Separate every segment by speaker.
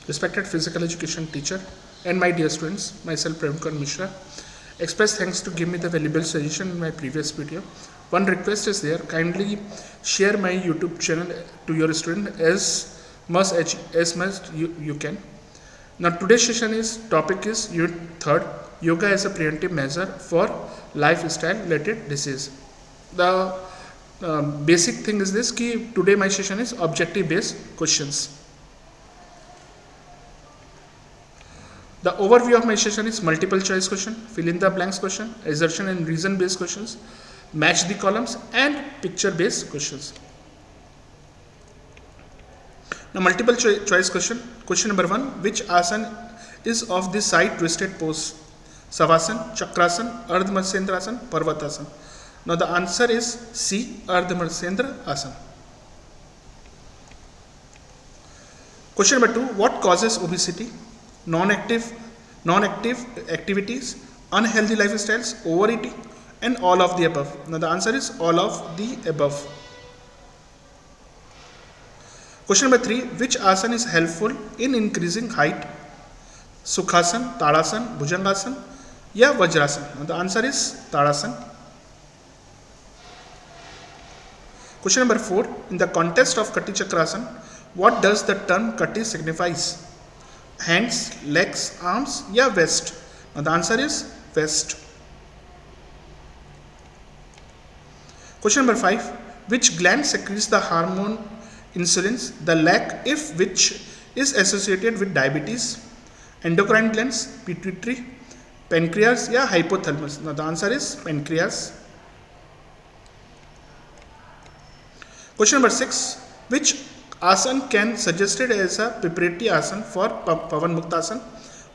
Speaker 1: Respected physical education teacher and my dear students, myself Premkar Mishra, express thanks to give me the valuable suggestion in my previous video. One request is there, kindly share my YouTube channel to your student as much you can. Now today's session is topic is unit 3rd, yoga as a preventive measure for lifestyle related disease. The basic thing is this कि today my session is objective based questions. The overview of my session is multiple choice question, fill in the blanks question, assertion and reason based questions, match the columns and picture based questions. Now multiple choice question. Question number 1, which asana is of the side twisted pose? Savasana, Chakrasana, Ardha Matsyendrasana, Asana, Parvatasana. Now the answer is C, Ardha Matsyendrasana Asana. Question number 2, what causes obesity? Non-active activities, unhealthy lifestyles, overeating, and all of the above. Now the answer is all of the above. Question number 3, which asana is helpful in increasing height? Sukhasana, Tadasana, Bhujangasana, या Vajrasana. Now the answer is Tadasana. Question number 4, in the context of Kati Chakrasana, what does the term Kati signifies? Hands, legs, arms, या waist? Now the answer is waist. Question number 5, which gland secretes the hormone insulin, the lack if which is associated with diabetes? Endocrine glands, pituitary, pancreas, या hypothalamus? Now the answer is pancreas. Question number 6, which asana can suggested as a preparatory asana for Pavan Muktasana,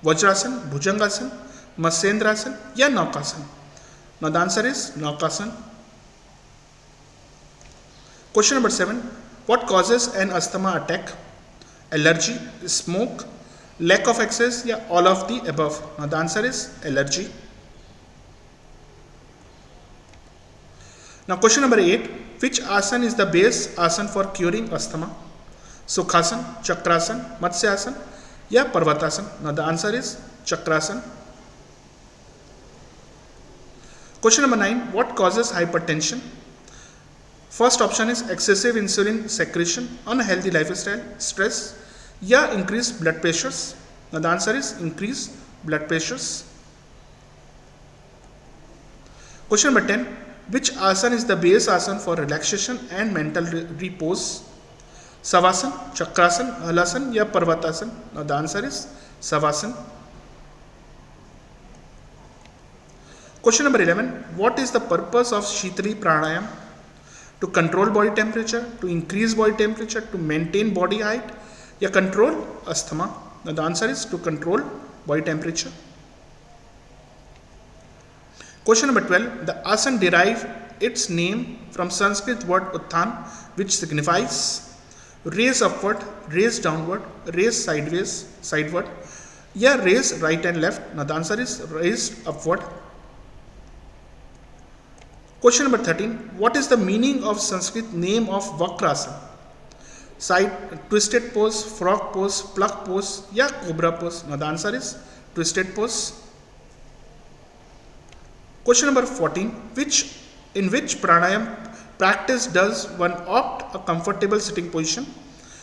Speaker 1: Vajrasana, Bhujangasana, Matsyendrasana, या Naukasana? Now the answer is Naukasana. Question number 7, what causes an asthma attack? Allergy, smoke, lack of exercise, या all of the above? Now the answer is allergy. Now question number 8, which asana is the base asana for curing asthma? Sukhasana, Chakrasana, Matsyasana, या Parvatasana? Now the answer is Chakrasana. Question number 9, what causes hypertension? First option is excessive insulin secretion, unhealthy lifestyle, stress, या increased blood pressures? Now the answer is increased blood pressures. Question number 10, which asana is the base asana for relaxation and mental repose? Savasana, Chakrasana, Halasana, या Parvatasana? Now the answer is Savasana. Question number 11, what is the purpose of Shitali Pranayam? To control body temperature, to increase body temperature, to maintain body height, या control asthma? Now the answer is to control body temperature. Question number 12, the asana derive its name from Sanskrit word Utthan, which signifies raise upward, raise downward, raise sideways, sideward, या raise right and left? Now the answer is raise upward. Question number 13, what is the meaning of Sanskrit name of Vakrasana? Side twisted pose, frog pose, pluck pose, या cobra pose? Now the answer is twisted pose. Question number 14, in which pranayam practice does one opt a comfortable sitting position,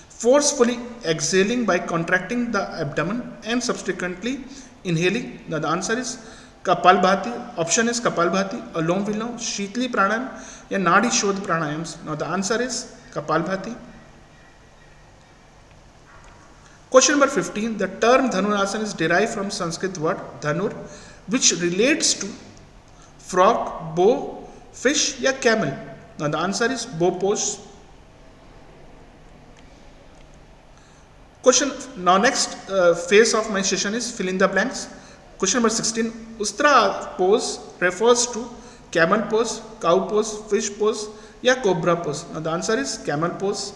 Speaker 1: forcefully exhaling by contracting the abdomen and subsequently inhaling? Now the answer is Kapalbhati. Option is Kapalbhati, Alom Vilom, Shitali Pranayam, या Nadi Shodh Pranayams? Now the answer is Kapalbhati. Question number 15, the term Dhanurasana is derived from Sanskrit word Dhanur, which relates to frog, bow, fish, या camel? Now the answer is bow pose. Question, now next phase of my session is fill in the blanks. Question number 16, Ustra pose refers to camel pose, cow pose, fish pose, या cobra pose? Now the answer is camel pose.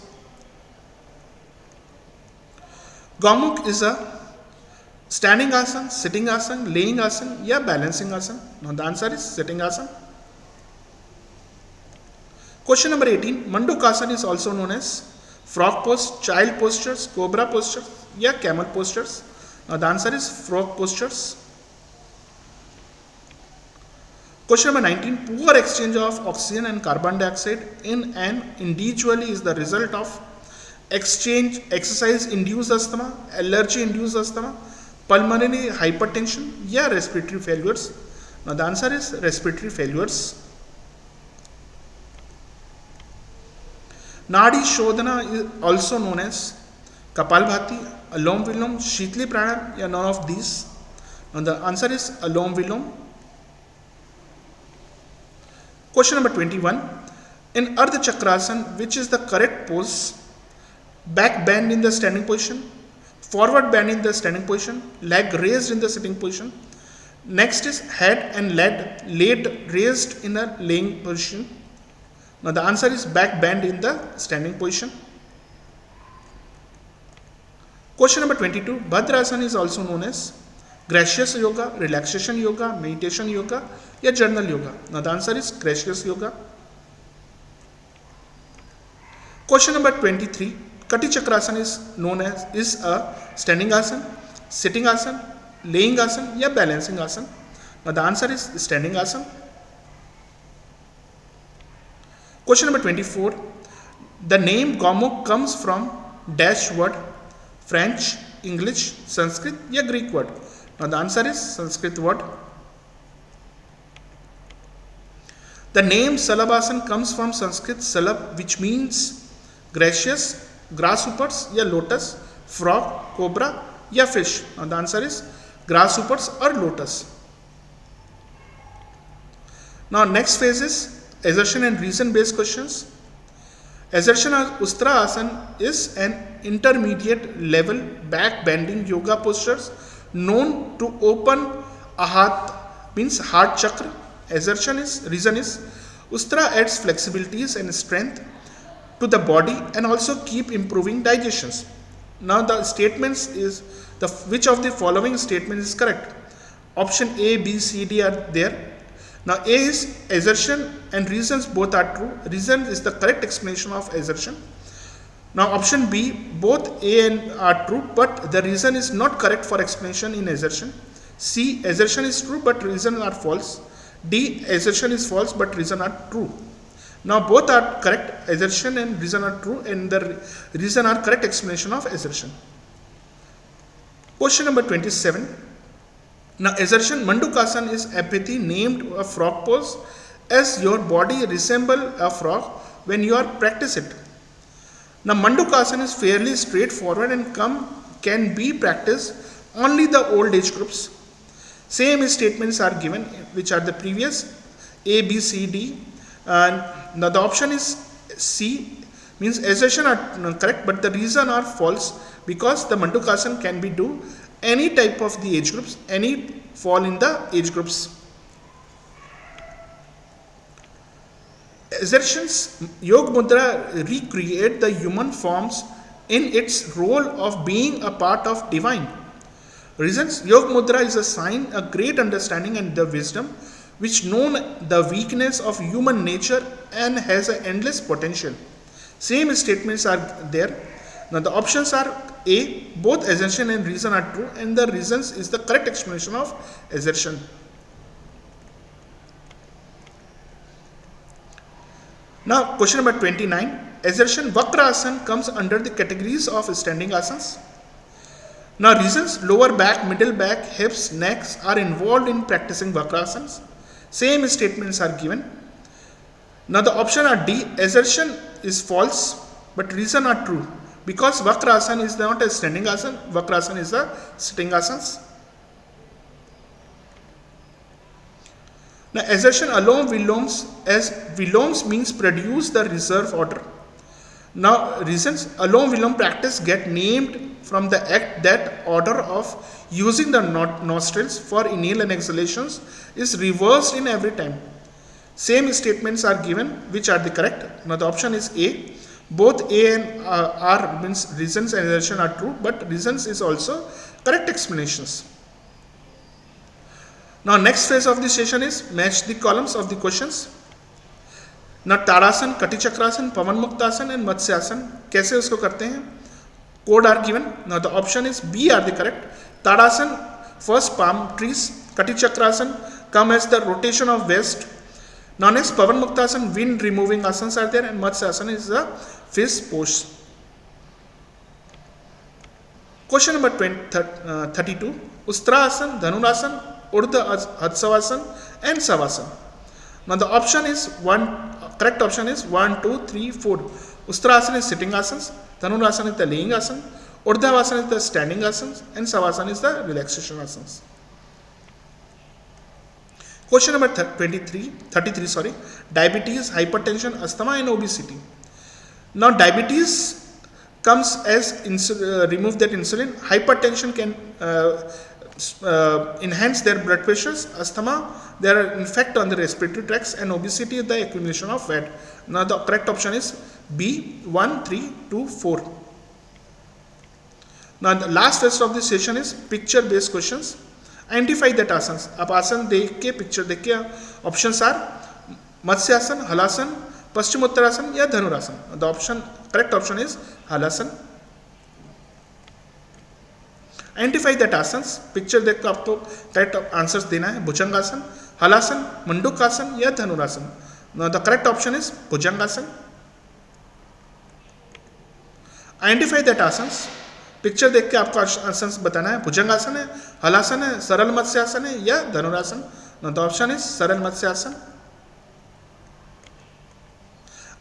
Speaker 1: Gomukh is a standing asana, sitting asana, laying asana, या balancing asana? Now the answer is sitting asana. Question number 18, Mandukasana is also known as frog pose, child postures, cobra postures या camel postures? Now the answer is frog postures. Question number 19. Poor exchange of oxygen and carbon dioxide in an individual is the result of exchange, exercise induced asthma, allergy induced asthma, pulmonary hypertension या respiratory failures? Now the answer is respiratory failures. Nadi Shodhana is also known as Kapalbhati, Alom Vilom, Shitli Pranayam, या none of these? Now the answer is Alom Vilom. Question number 21. In Ardha Chakrasana, which is the correct pose? Back bend in the standing position, forward bend in the standing position, leg raised in the sitting position. Next is head and laid raised in a laying position. Now the answer is back bend in the standing position. Question number 22. Bhadrasana is also known as gracious yoga, relaxation yoga, meditation yoga या journal yoga? Now the answer is gracious yoga. Question number 23. Kati Chakrasana is known as a standing asana, sitting asana, laying asana या balancing asana? Now the answer is standing asana. Question number 24. The name Gomukh comes from dash word, French, English, Sanskrit या Greek word? Now the answer is Sanskrit word. The name Salabhasana comes from Sanskrit Salab, which means gracious, grasshoppers या lotus, frog, cobra या fish? Now the answer is grasshoppers or lotus. Now next phase is assertion and reason based questions. Assertion or Ustra Asana is an intermediate level back bending yoga postures known to open ahat, means heart chakra. Assertion is, reason is, Ustra adds flexibilities and strength to the body and also keep improving digestions. Now the statements is, which of the following statements is correct? Option A, B, C, D are there. Now A is assertion and reasons both are true. Reason is the correct explanation of assertion. Now option B, both A and are true, but the reason is not correct for explanation in assertion. C, assertion is true but reason are false. D, assertion is false but reason are true. Now both are correct, assertion and reason are true, and the reason are correct explanation of assertion. Question number 27. Now assertion Mandukasana is apathy named a frog pose as your body resemble a frog when you are practice it. Now Mandukasana is fairly straightforward and can be practiced only the old age groups. Same statements are given, which are the previous A, B, C, D. And now the option is C, means assertion are correct but the reason are false because the Mandukasana can be do any type of the age groups, any fall in the age groups. Assertions Yoga Mudra recreate the human forms in its role of being a part of divine. Reasons Yoga Mudra is a sign, a great understanding and the wisdom which know the weakness of human nature and has an endless potential. Same statements are there. Now the options are A, both assertion and reason are true, and the reasons is the correct explanation of assertion. Now question number 29. Assertion Vakrasana comes under the categories of standing asanas. Now reasons lower back, middle back, hips, necks are involved in practicing Vakrasanas. Same statements are given. Now the option are D, assertion is false but reason are true because Vakrasana is not a standing asana, Vakrasana is a sitting asana. Now assertion Alom Viloms, as Viloms means produce the reserve order. Now reasons Alom Vilom practice get named from the act that order of using the nostrils for inhale and exhalations is reversed in every time. Same statements are given, which are the correct. Now the option is A. Both A and R means reasons and assertion are true, but reasons is also correct explanations. Now next phase of the session is match the columns of the questions. न Tadasana, Kati Chakrasana, Pawan Muktasana and Matsyasana. कैसे उसको करते हैं? Code are given. Now the option is B are the correct. Tadasana, first palm trees. Kati chakrasan come as the rotation of west. Now next pavan muktasan, wind removing asanas are there, and matsyasana is the fish pose. Question number 32. Ustraasan, Dhanurasan, Urdhva Hatsavasan and Savasana. Now the option is correct option is 1, 2, 3, 4. Ustraasan is sitting asanas, Dhanurasana is the laying asana, Urdhvasana is the standing asanas, and Savasana is the relaxation asanas. Question number 33. Diabetes, hypertension, asthma and obesity. Now diabetes comes as remove that insulin. Hypertension can enhance their blood pressures. Asthma, there are effect on the respiratory tracts, and obesity is the accumulation of fat. Now the correct option is B, 1, 3, 2, 4. Now the last test of this session is picture based questions. Identify that asanas. आप आसन देख के picture देख के options are Matsyasana, Halasana, Paschimottanasana या Dhanurasana. The option correct option is Halasana. Identify that asanas. Picture देख कर आपको करेक्ट आंसर्स देना है. भुजंगासन, हलासन, मंडूकासन या Dhanurasana. The correct option is Bhujangasana. Identify that asanas. Picture देख के आपको आसन्स बताना है. भुजंगासन है, हलासन है, सरल मत्स्यासन है या धनुरासन. द ऑप्शन इज सरल मत्स्यासन.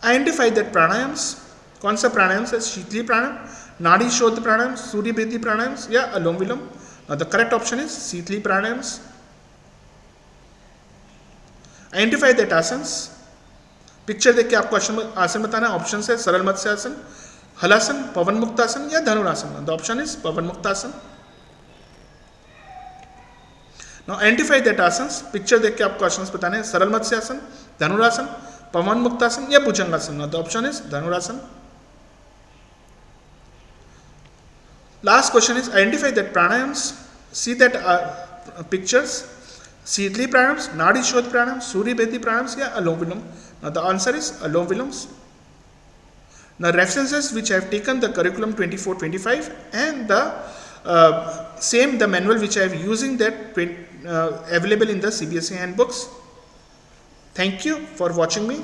Speaker 1: Identify that प्राणायाम्स. कौन सा प्राणायाम है? शीतली प्राणायाम, नाड़ी शोध प्राणायाम, सूर्य भेदी प्राणायाम या Alom Vilom. The correct option is Sheetali pranayamas. Identify that asanas. Picture देख के आपको आसन बताना है. ऑप्शन है सरल मत्स्यासन, हलासन, पवन मुक्तासन या Dhanurasana. The option is Pavan Muktasana. Now identify that asanas. Picture देख के आपको आसन्स बताने हैं. सरल मत्स्यासन, धनुरासन, पवन मुक्तासन या Bhujangasana. The option is Dhanurasana. Last question is identify that pranayamas. See that pictures. Sheetali pranayamas, Nadi Shodh pranayama, Surya Bhedi pranayamas या Alom Vilom. The answer is Alom Viloms. Now references which I have taken the curriculum 24-25 and the same the manual which I have using that available in the CBSE handbooks. Thank you for watching me.